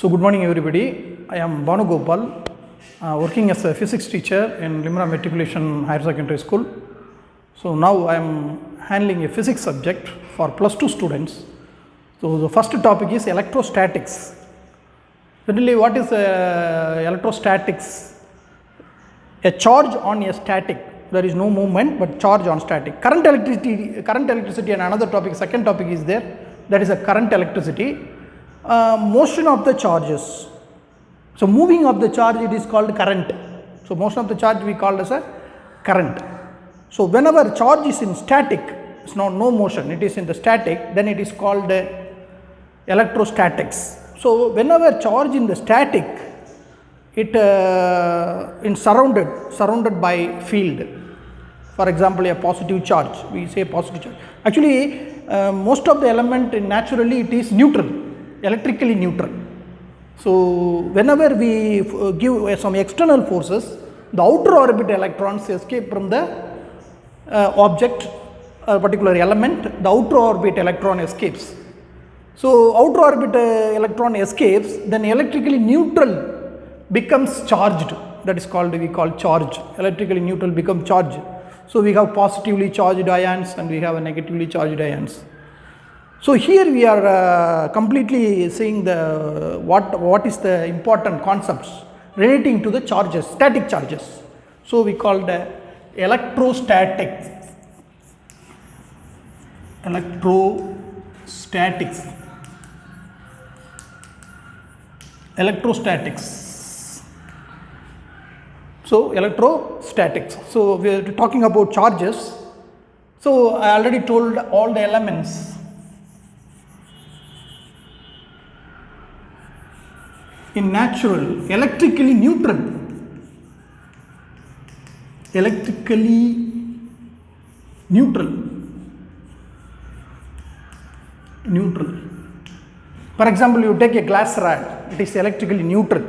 So good morning everybody. I am Banu Gopal, working as a physics teacher in Limra Matriculation Higher Secondary School. So now I am handling a physics subject for plus 2 students. So the first topic is electrostatics. Generally, what is electrostatics? A charge on a static. There is no movement but charge on static. Current electricity and another topic, second topic is there. That is a current electricity. Motion of the charges. So moving of the charge, it is called current. So motion of the charge we call as a current. So whenever charge is in static, it's not no motion, it is in the static, then it is called electrostatics. So whenever charge in the static, it is surrounded by field. For example, a positive charge, we say positive charge. Actually, most of the element naturally it is neutral, electrically neutral. So whenever we give some external forces, the outer orbit electrons escape from the object, a particular element, the outer orbit electron escapes. So outer orbit electron escapes, then electrically neutral becomes charged. That is called, we call charge. Electrically neutral become charged. So we have positively charged ions and we have a negatively charged ions. So here we are completely seeing the what is the important concepts relating to the charges, static charges. So we call the electrostatics. Electrostatics. So electrostatics. So we are talking about charges. So I already told all the elements. In natural, electrically neutral. For example, you take a glass rod, it is electrically neutral.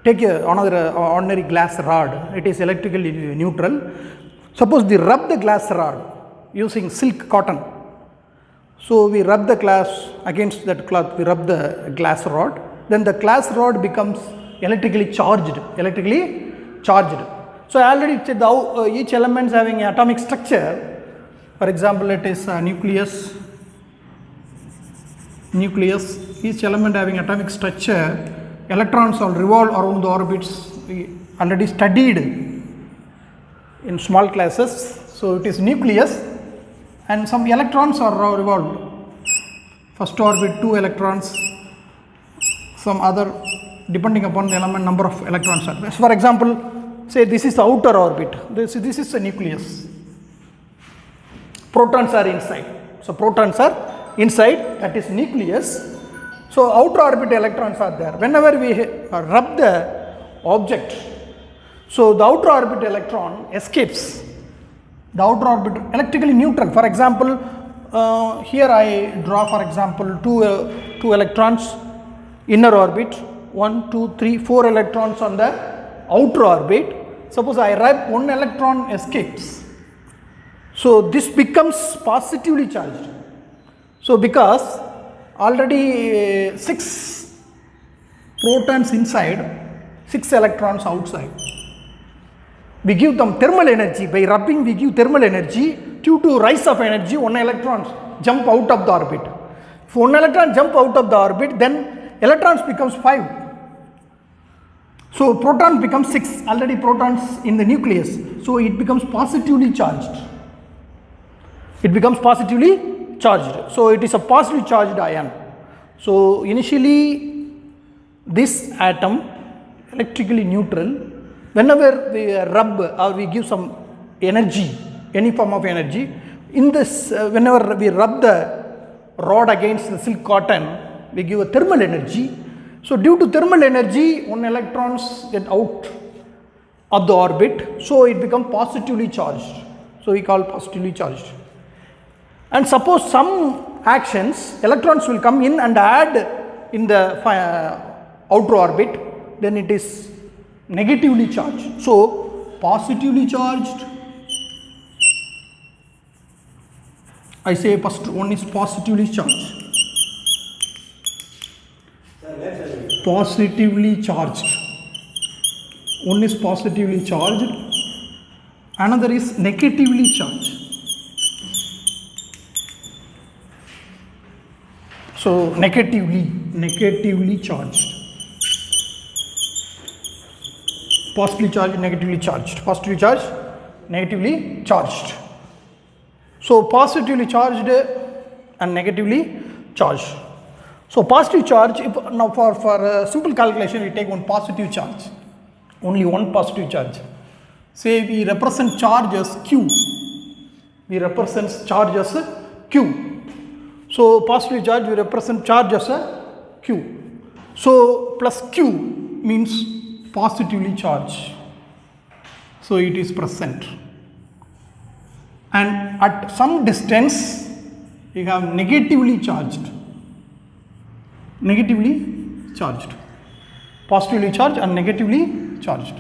Take another ordinary glass rod, it is electrically neutral. Suppose we rub the glass rod using silk cotton. So we rub the glass against that cloth, we rub the glass rod. Then the glass rod becomes electrically charged. So I already said each element is having an atomic structure. For example, it is a nucleus. Each element having atomic structure. Electrons all revolve around the orbits. We already studied in small classes. So it is nucleus, and some electrons are revolved. First orbit 2 electrons. Some other, depending upon the element, number of electrons are there. For example, say this is the outer orbit, this is the nucleus, protons are inside. So protons are inside, that is nucleus. So outer orbit electrons are there. Whenever we rub the object, so the outer orbit electron escapes. The outer orbit electrically neutral. For example, here I draw, for example, two electrons. Inner orbit, 1, 2, 3, 4 electrons on the outer orbit. Suppose I rub, one electron escapes. So this becomes positively charged. So because already 6 protons inside, 6 electrons outside. We give them thermal energy. By rubbing we give thermal energy. Due to rise of energy, 1 electron jump out of the orbit. If 1 electron jump out of the orbit, then electrons becomes 5. So proton becomes 6, already protons in the nucleus. So it becomes positively charged. So it is a positively charged ion. So initially this atom electrically neutral. Whenever we rub or we give some energy, any form of energy, in this whenever we rub the rod against the silk cotton, we give a thermal energy. So due to thermal energy, 1 electrons get out of the orbit, so it becomes positively charged. So we call positively charged. And suppose some actions, electrons will come in and add in the outer orbit, then it is negatively charged. So positively charged, I say first one is positively charged. positively charged. One is positively charged, another is negatively charged. So negatively charged. Positively charged, negatively charged. Positively charged, negatively charged. So positively charged and negatively charged. So positive charge, now for simple calculation we take one positive charge, only one positive charge. Say we represent charge as Q. We represent charge as Q. So positive charge we represent charge as a Q. So plus Q means positively charged. So it is present. And at some distance we have negatively charged. Positively charged and negatively charged.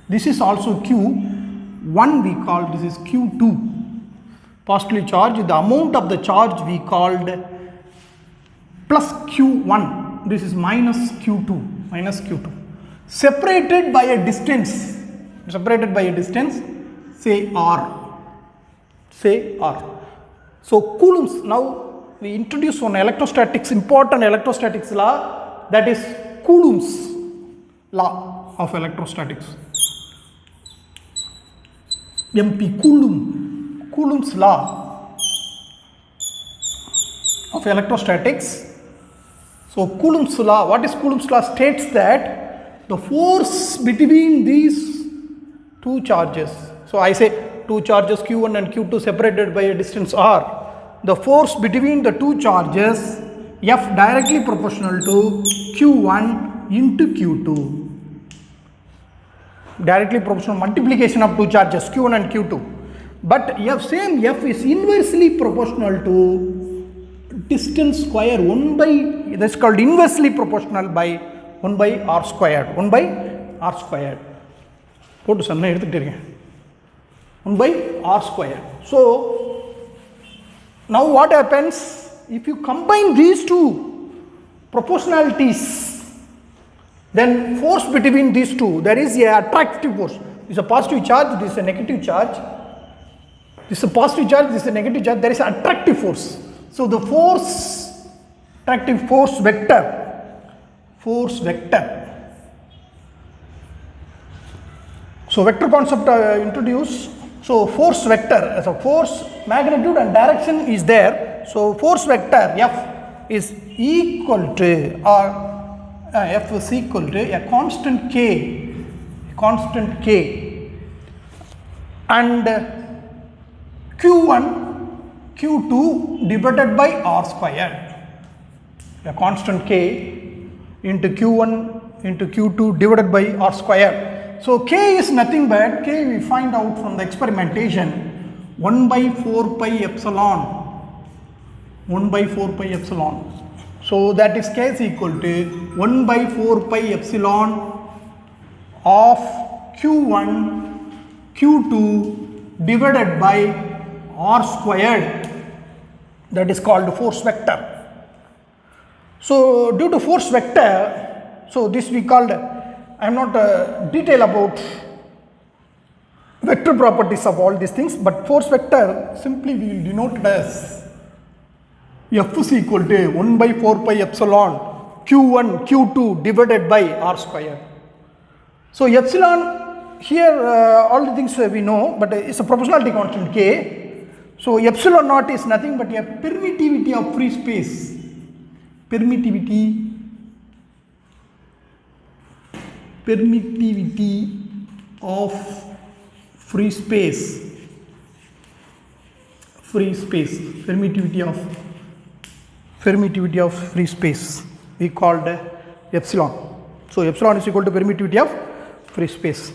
This is also Q1, we call this is Q2. Positively charged, the amount of the charge we called plus Q1, this is minus Q2. Separated by a distance, say R. So coulombs, now we introduce one electrostatics, important electrostatics law, that is Coulomb's law of electrostatics. MP Coulomb's law of electrostatics. So Coulomb's law, what is Coulomb's law? States that the force between these two charges, so I say two charges Q1 and Q2 separated by a distance R, the force between the two charges F directly proportional to Q1 into Q2. Directly proportional multiplication of two charges Q1 and Q2. But same F is inversely proportional to distance square 1 by, that's called inversely proportional by 1 by R squared. 1 by R squared. 1 by R squared. So now what happens if you combine these two proportionalities, then force between these two, there is a attractive force. This is a positive charge, this is a negative charge. This is a positive charge, this is a negative charge, there is an attractive force. So the attractive force vector. So vector concept introduced. So force vector, as a force, magnitude and direction is there. So force vector F is equal to, F is equal to a constant K, and Q1, Q2 divided by R squared. A constant K into Q1 into Q2 divided by R squared. So K is nothing but, K we find out from the experimentation, 1 by 4 pi epsilon. So that is K is equal to 1 by 4 pi epsilon of Q1, Q2 divided by R squared. That is called force vector. So due to force vector, so this we called, I am not detail about vector properties of all these things, but force vector simply we will denote it as F is equal to 1 by 4 pi epsilon Q1 Q2 divided by R squared. So epsilon here all the things we know, but it's a proportionality constant K. So epsilon naught is nothing but a permittivity of free space. Permittivity of free space. Permittivity of free space we called epsilon. So epsilon is equal to permittivity of free space.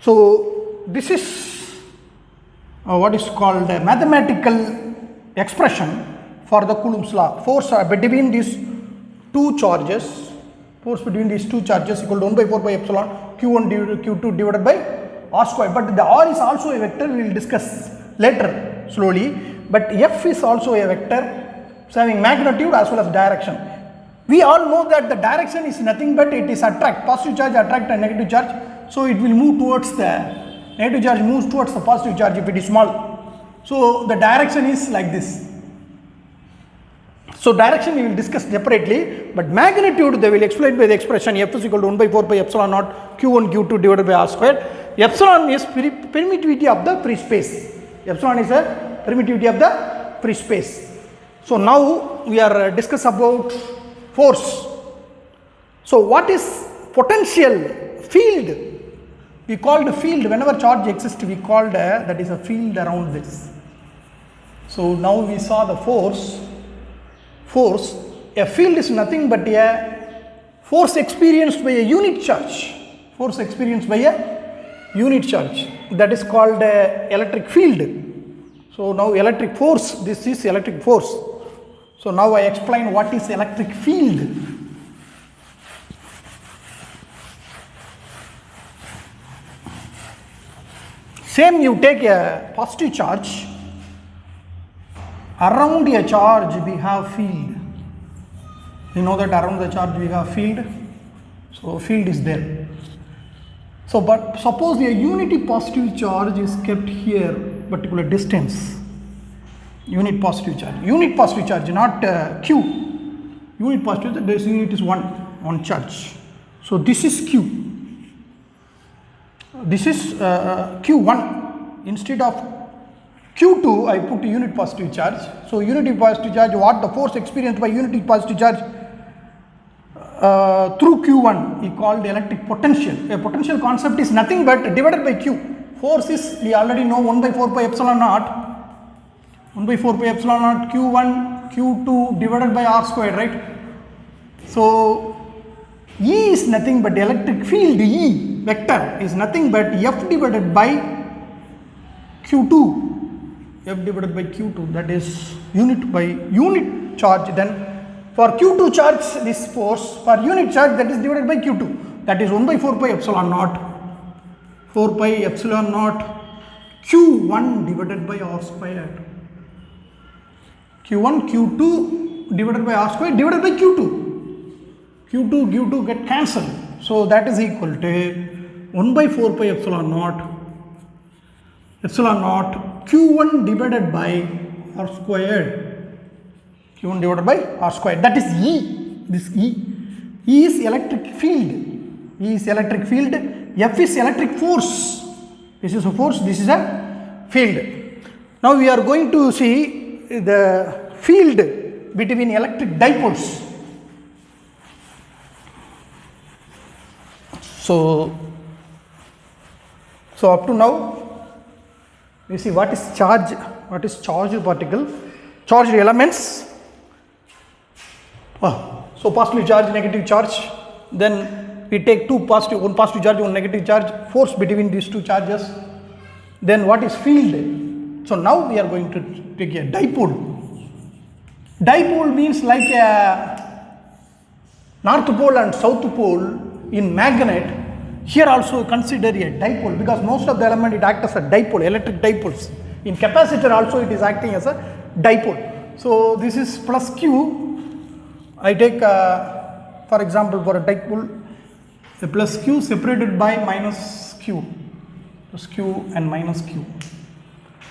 So this is what is called a mathematical expression for the Coulomb's law. Force between these two charges, equal to 1 by 4 pi epsilon Q1 Q2 divided by R square. But the R is also a vector, we will discuss later slowly. But F is also a vector having magnitude as well as direction. We all know that the direction is nothing but it is attract, positive charge attract and negative charge. So it will move towards the negative charge, moves towards the positive charge if it is small. So the direction is like this. So direction we will discuss separately, but magnitude they will explain by the expression F is equal to 1 by 4 pi epsilon naught Q1 Q2 divided by R square. Epsilon is permittivity of the free space. Epsilon is a permittivity of the free space. So now we are discuss about force. So what is potential field? We called field whenever charge exists. We called that is a field around this. So now we saw the force. Force, a field is nothing but a force experienced by a unit charge. Force experienced by a unit charge. That is called electric field. So now electric force. This is electric force. So now I explain what is electric field. Same, you take a positive charge. Around a charge we have field. You know that around the charge we have field. So field is there. So but suppose a unity positive charge is kept here particular distance. Unit positive charge, not Q. Unit positive, this unit is one charge. So this is Q. This is Q1. Instead of Q2, I put unit positive charge. So unity positive charge, what the force experienced by unity positive charge through Q1, we called electric potential. A potential concept is nothing but divided by Q. Force is, we already know 1 by 4 pi epsilon naught. 1 by 4 pi epsilon naught Q1, Q2 divided by R squared, right? So E is nothing but electric field E vector is nothing but F divided by Q2. F divided by Q2, that is unit by unit charge. Then for Q2 charge this force, for unit charge that is divided by Q2, that is 1 by 4 pi epsilon naught 4 pi epsilon naught Q1 divided by R squared. Q1 Q2 divided by R squared divided by Q2. Q2 get cancelled. So that is equal to 1 by 4 pi epsilon naught Q1 divided by R squared. Q1 divided by R squared. That is E. This E. E is electric field. E is electric field. F is electric force. This is a force. This is a field. Now we are going to see the field between electric dipoles. So up to now, we see what is charged particle, charged elements. So positive charge, negative charge. Then we take one positive charge, one negative charge, force between these two charges. Then what is field? So now we are going to take a dipole. Dipole means like a north pole and south pole in magnet. Here also consider a dipole because most of the element it acts as a dipole, electric dipoles. In capacitor also it is acting as a dipole. So this is plus Q. I take for example for a dipole the plus Q separated by minus Q. Plus Q and minus Q.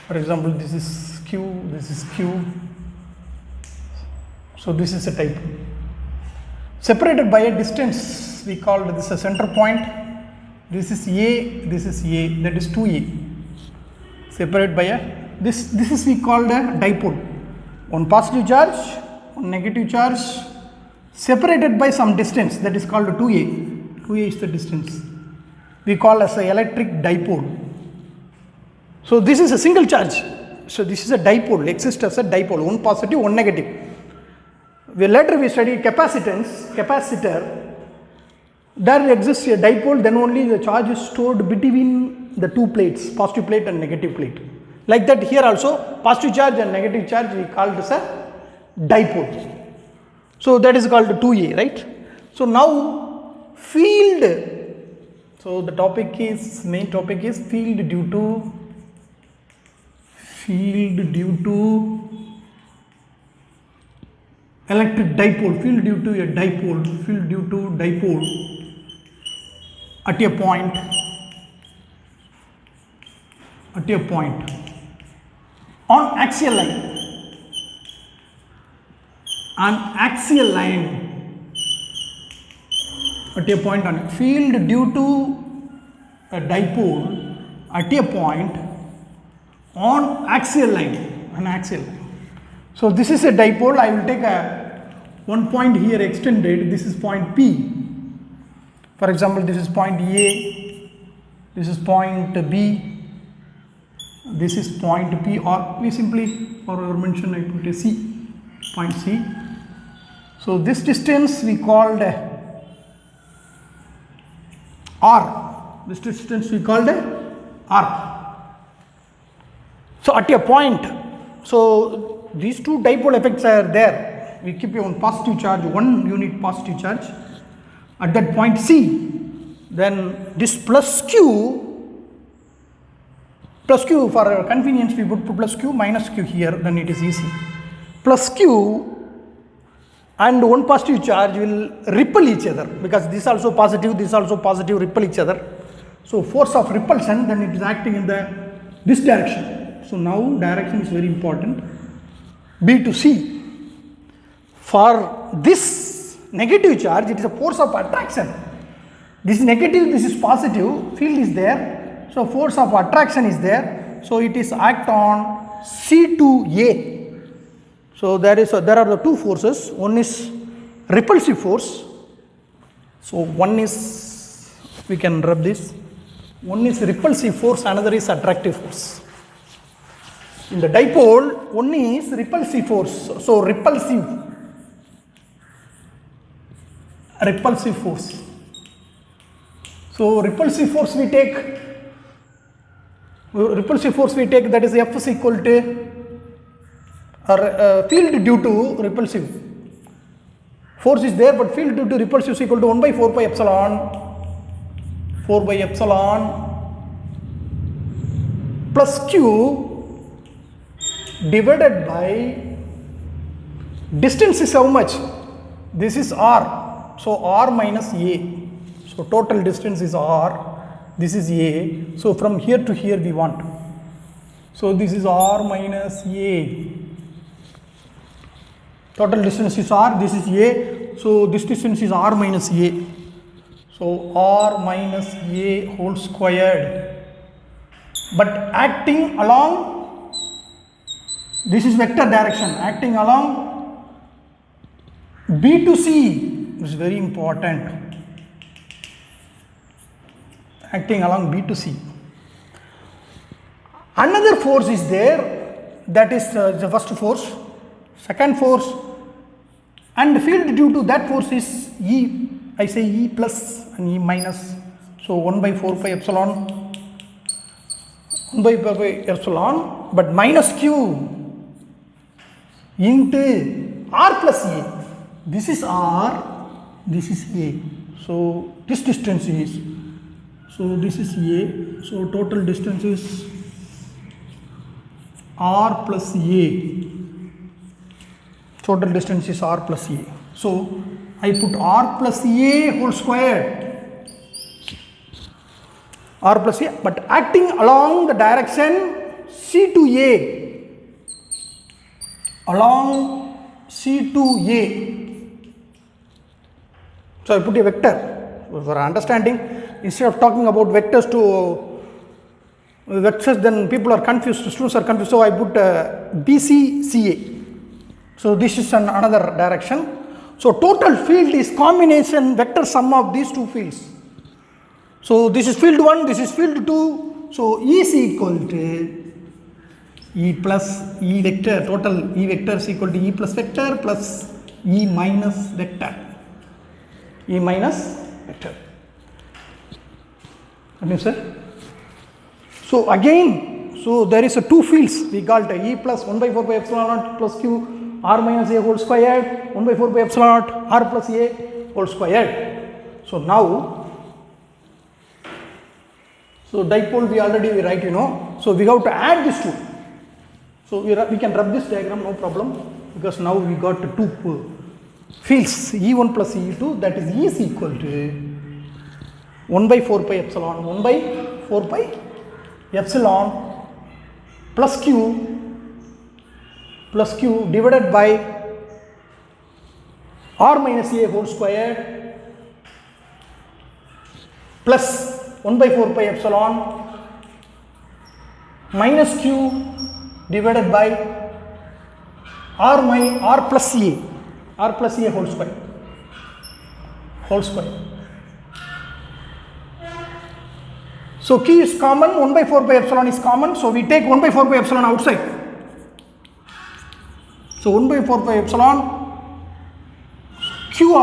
For example, this is Q, this is Q. So this is a dipole. Separated by a distance, we call this a center point. This is A, that is 2A. Separated by a, this is we called a dipole. One positive charge, one negative charge, separated by some distance, that is called 2A. 2A is the distance. We call as a electric dipole. So this is a single charge. So this is a dipole, exists as a dipole, one positive, one negative. Later we study capacitance, capacitor. There exists a dipole, then only the charge is stored between the two plates, positive plate and negative plate. Like that here also, positive charge and negative charge we called as a dipole. So that is called 2A, right? So now field. So the main topic is field due to electric dipole, field due to a dipole, field due to dipole at a point on axial line, at a point on field due to a dipole at a point on axial line, So this is a dipole. I will take one point here extended. This is point P. For example, this is point A, this is point B, this is point P, or we simply for our mention I put a C, point C. So this distance we called R. This distance we called R. So at a point, so these two dipole effects are there. We keep one positive charge, one unit positive charge at that point C. Then this plus Q for our convenience we would put plus Q, minus Q here, then it is easy. Plus Q and one positive charge will repel each other, because this also positive, repel each other. So force of repulsion, then it is acting in this direction. So now direction is very important. B to C. For this negative charge, it is a force of attraction. This is negative, this is positive, field is there. So force of attraction is there. So it is act on C to A. So there are the two forces. One is repulsive force. So one is, we can rub this. One is repulsive force, another is attractive force. In the dipole, one is repulsive force. So repulsive force. So repulsive force we take, that is F is equal to field due to repulsive force is there, but field due to repulsive is equal to 1 by 4 pi epsilon plus Q divided by distance is how much? This is R, so R minus A. So total distance is R, this is A. So from here to here we want. So this is R minus A. Total distance is R, this is A. So this distance is R minus A. So R minus A whole squared. But acting along, this is vector direction, acting along B to C is very important. Acting along B to C. Another force is there, that is the first force. Second force, and the field due to that force is E. I say E plus and E minus. So 1 by 4 pi epsilon, but minus Q into R plus A. This is R, this is A. So this distance is, so this is A. So total distance is R plus A. Total distance is R plus A. So I put R plus A whole square. R plus A, but acting along the direction C to A. Along C to A. So I put a vector. For understanding, instead of talking about vectors to vectors, then people are confused, students are confused. So I put BCCA. So this is another direction. So total field is combination vector sum of these two fields. So this is field 1, this is field 2. So E is equal to E plus E vector, total E vector is equal to E plus vector plus E minus vector. E minus vector. Understand? So again, so there is a two fields, we call it E plus 1 by 4 pi epsilon naught plus Q R minus A whole squared, 1 by 4 pi epsilon naught R plus A whole squared. So now, so dipole we already write, so we have to add these two. So we can rub this diagram, no problem, because now we got two fields E1 plus E2, that is E is equal to 1 by 4 pi epsilon, 1 by 4 pi epsilon plus Q divided by R minus A whole square plus 1 by 4 pi epsilon minus Q divided by R plus A whole square. So Q is common, 1 by 4 pi epsilon is common, so we take 1 by 4 pi epsilon outside. So 1 by 4 pi epsilon, Q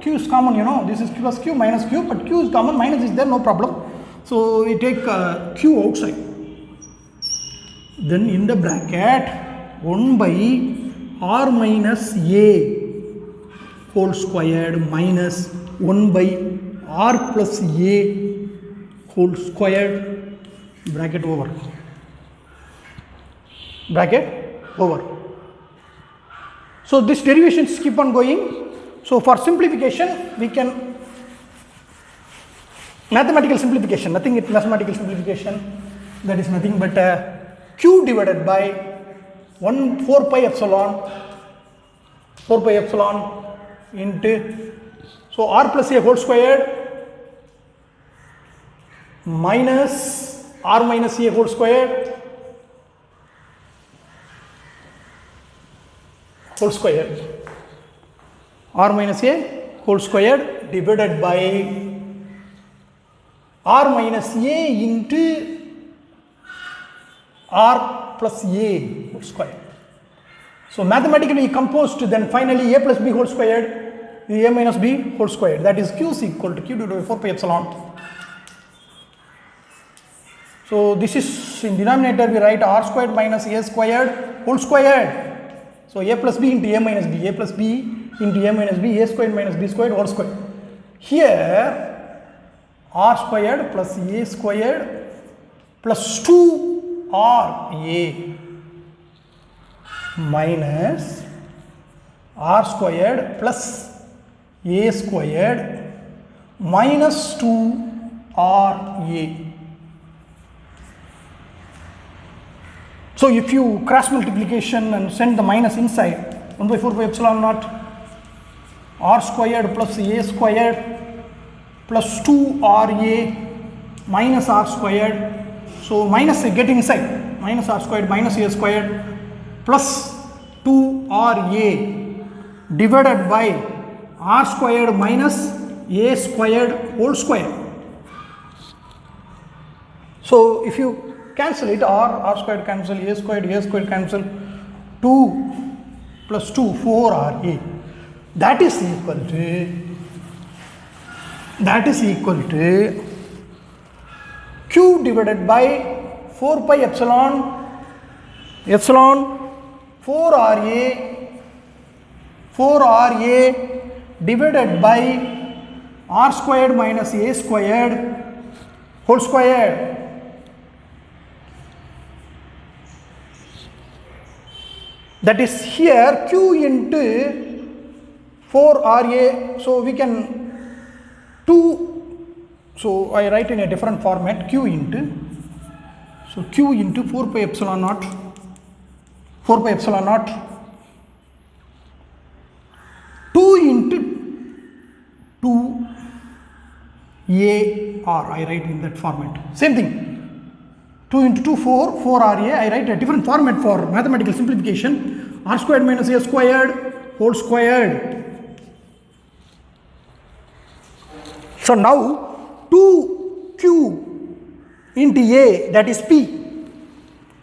is common, you know, this is plus Q minus Q, but Q is common, minus is there, no problem. So we take Q outside. Then in the bracket, 1 by R minus A whole squared minus 1 by R plus A whole squared, bracket over. So this derivations keep on going. So for simplification, we can mathematical simplification, nothing it mathematical simplification, that is nothing but Q divided by 4 pi epsilon into, so R plus A whole squared minus R minus A whole squared R minus A whole squared divided by R minus A into R plus A whole squared. So mathematically composed, then finally A plus B whole squared is A minus B whole squared, that is Q is equal to Q divided by 4 pi epsilon. So this is in denominator we write R squared minus A squared whole squared. So A plus B into A minus B, A plus B into A minus B, A squared minus B squared whole squared. Here R squared plus A squared plus 2RA minus R squared plus A squared minus 2RA. So if you cross multiplication and send the minus inside, 1 by 4 pi epsilon naught R squared plus A squared plus 2RA minus R squared. So minus get inside, minus R squared minus A squared plus 2RA divided by R squared minus A squared whole square. So if you cancel it, R squared cancel, A squared cancel, 2 plus 2, 4RA. That is equal to Q divided by 4 pi epsilon 4RA divided by R squared minus A squared whole squared. That is here Q into 4RA, so we can 2, so I write in a different format, Q into 4 pi epsilon naught 2 into 2AR, I write in that format, same thing. 2 into 2, 4RA, I write a different format for mathematical simplification, R squared minus A squared whole squared. So now 2Q into A, that is P,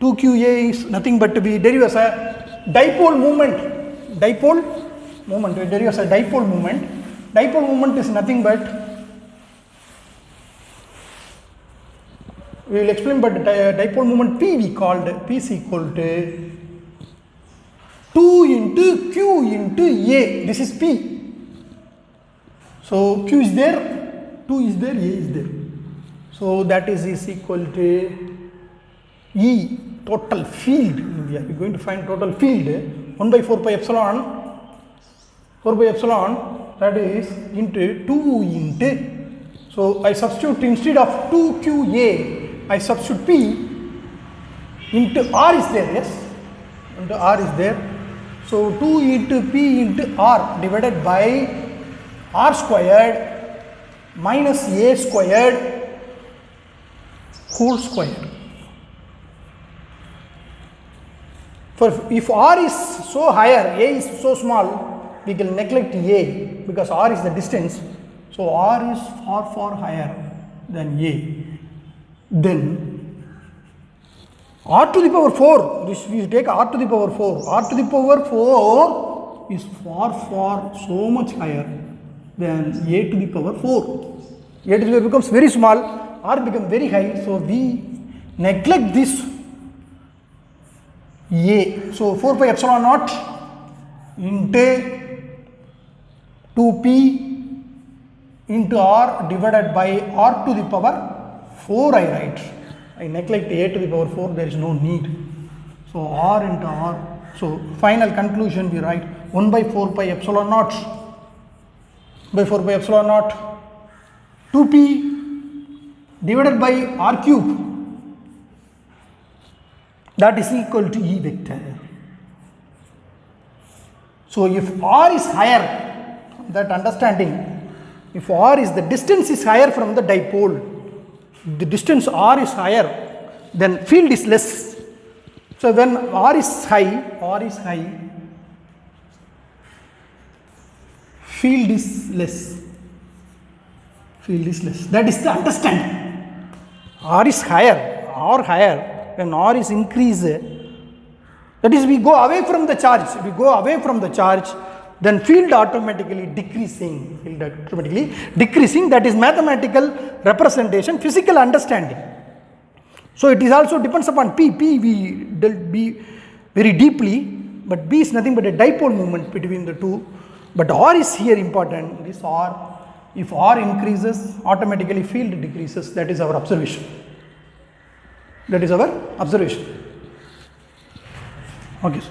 2QA is nothing but to be derived as a dipole moment, we derive as a dipole moment is nothing but, we will explain, but dipole moment P we called, P is equal to 2 into Q into A, this is P. So Q is there, 2 is there, A is there. So that is equal to E, total field. We are going to find total field 1 by 4 pi epsilon 4 pi epsilon, that is into 2 into, so I substitute instead of 2qa, I substitute p into r is there, yes, into r is there. So 2 into p into r divided by r squared minus a squared whole square. For if r is so higher, a is so small, we can neglect a because r is the distance. So r is far higher than a. Then r to the power 4, this we take r to the power 4. R to the power 4 is far so much higher than a to the power 4. A to the power becomes very small, r becomes very high. So we neglect this a. So 4 pi epsilon naught into 2p into r divided by r to the power 4 I write. I neglect a to the power 4, there is no need. So r into r. So final conclusion we write 1 by 4 pi epsilon naught by 4 pi epsilon naught 2p divided by r cube, that is equal to E vector. So if r is higher, that understanding, if r is the distance is higher from the dipole, the distance r is higher, then field is less. So when r is high, field is less. That is the understanding. R is higher, when r is increased, that is we go away from the charge, then field automatically decreasing, that is mathematical representation, physical understanding. So it is also depends upon p we dealt b very deeply, but b is nothing but a dipole moment between the two, but r is here important. This r, if r increases, automatically field decreases. That is our observation. Okay, sir.